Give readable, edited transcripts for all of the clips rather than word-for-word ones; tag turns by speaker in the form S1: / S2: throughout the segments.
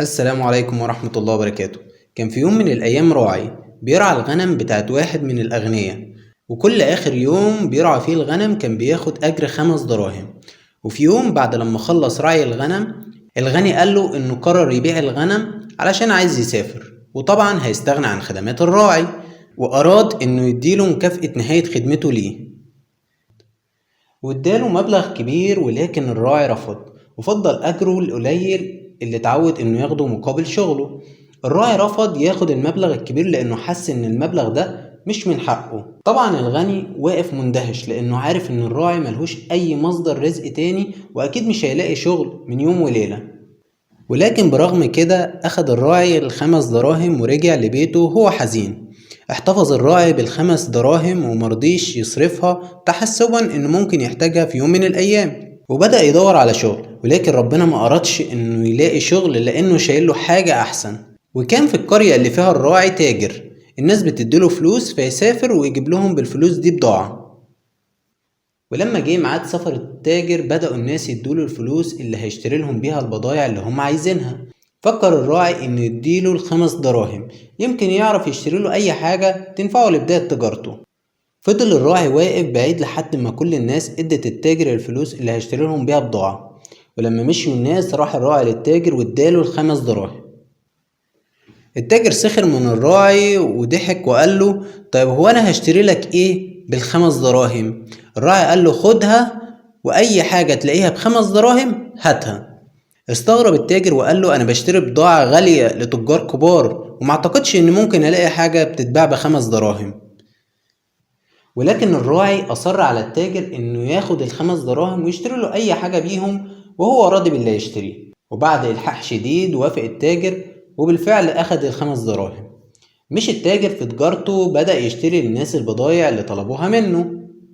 S1: السلام عليكم ورحمة الله وبركاته. كان في يوم من الأيام راعي بيرعى الغنم بتاعت واحد من الأغنياء، وكل آخر يوم بيرعى فيه الغنم كان بياخد أجر 5 دراهم. وفي يوم بعد لما خلص رعي الغنم، الغني قاله إنه قرر يبيع الغنم علشان عايز يسافر، وطبعا هيستغنى عن خدمات الراعي، وأراد إنه يديله مكافأة نهاية خدمته ليه، واداله مبلغ كبير. ولكن الراعي رفض وفضل أجره القليل اللي اتعود إنه ياخده مقابل شغله. الراعي رفض ياخد المبلغ الكبير لأنه حس إن المبلغ ده مش من حقه. طبعا الغني واقف مندهش لأنه عارف إن الراعي ملهوش أي مصدر رزق تاني، وأكيد مش هيلاقي شغل من يوم وليلة. ولكن برغم كده أخد الراعي ال5 دراهم ورجع لبيته وهو حزين. احتفظ الراعي بال5 دراهم ومرضيش يصرفها تحسبا إنه ممكن يحتاجها في يوم من الأيام، وبدأ يدور على شغل. ولكن ربنا ما أردش إنه يلاقي شغل لأنه شايله حاجة أحسن. وكان في القرية اللي فيها الراعي تاجر، الناس بتديله فلوس فيسافر ويجيب لهم بالفلوس دي بضاعة. ولما جه ميعاد سفر التاجر بدأوا الناس يدوله الفلوس اللي هيشتري لهم بيها البضايع اللي هم عايزينها. فكر الراعي انه يديله ال5 دراهم، يمكن يعرف يشتري له اي حاجة تنفعه لبداية تجارته. فضل الراعي واقف بعيد لحد ما كل الناس ادت التاجر الفلوس اللي هيشتري لهم بيها بضاعة. ولما مشيوا الناس راح الراعي للتاجر واداله ال5 دراهم. التاجر سخر من الراعي وضحك وقال له: طيب هو انا هشتري لك ايه بال5 دراهم؟ الراعي قال له: خدها، واي حاجة تلاقيها ب5 دراهم هاتها. استغرب التاجر وقال له: انا بشتري بضاعة غالية لتجار كبار، وما اعتقدش ان ممكن الاقي حاجة بتتباع ب5 دراهم. ولكن الراعي اصر على التاجر انه ياخد ال5 دراهم ويشتري له اي حاجة بيهم، وهو راضي باللي يشتريه. وبعد الحاح شديد وافق التاجر، وبالفعل اخد ال5 دراهم. مش التاجر في تجارته بدأ يشتري للناس البضايع اللي طلبوها منه.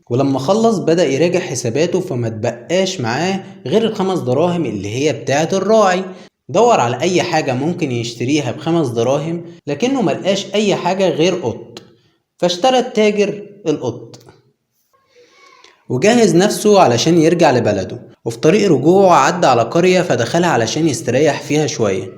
S1: ولما خلص بدأ يراجع حساباته، فما تبقاش معاه غير ال5 دراهم اللي هي بتاعة الراعي. دور على اي حاجة ممكن يشتريها ب5 دراهم، لكنه ملقاش اي حاجة غير قط. فاشترى التاجر القط وجهز نفسه علشان يرجع لبلده. وفي طريق رجوعه عدى على قرية فدخلها علشان يستريح فيها شوية.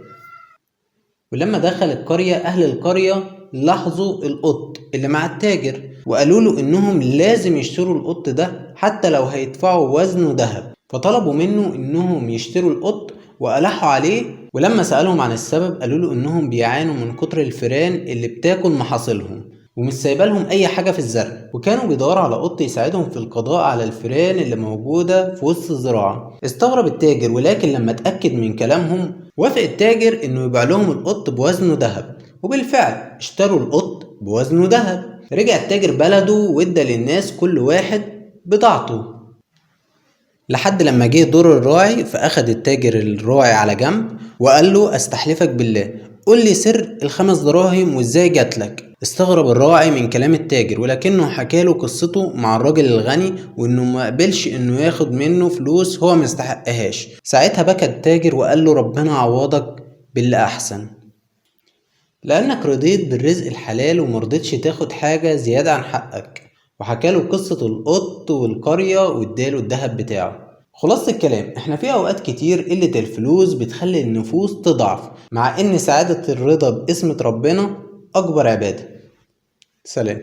S1: ولما دخل القرية أهل القرية لاحظوا القط اللي مع التاجر، وقالوا له إنهم لازم يشتروا القط ده حتى لو هيدفعوا وزنه ذهب. فطلبوا منه إنهم يشتروا القط وألحوا عليه. ولما سألهم عن السبب قالوا له إنهم بيعانوا من كتر الفئران اللي بتاكل محاصيلهم ومش سايبالهم أي حاجة في الزرع، وكانوا بيدوروا على قط يساعدهم في القضاء على الفئران اللي موجودة في وسط الزراعة. استغرب التاجر، ولكن لما اتأكد من كلامهم وافق التاجر إنه يبيع لهم القط بوزنه ذهب. وبالفعل اشتروا القط بوزنه ذهب. رجع التاجر بلده وادى للناس كل واحد بضاعته، لحد لما جه دور الراعي. فأخد التاجر الراعي على جنب وقال له: استحلفك بالله، قول لي سر ال5 دراهم وازاي جاتلك. استغرب الراعي من كلام التاجر، ولكنه حكاله قصته مع الراجل الغني وانه ما قبلش انه ياخد منه فلوس هو مستحقهاش. ساعتها بكى التاجر وقال له: ربنا عوضك باللي احسن، لانك رضيت بالرزق الحلال ومرضتش تاخد حاجة زيادة عن حقك. وحكاله قصة القط والقرية واداله الذهب بتاعه. خلاصة الكلام، احنا في اوقات كتير قلة الفلوس بتخلي النفوس تضعف، مع ان سعادة الرضا باسمة ربنا اكبر عبادة. سلام.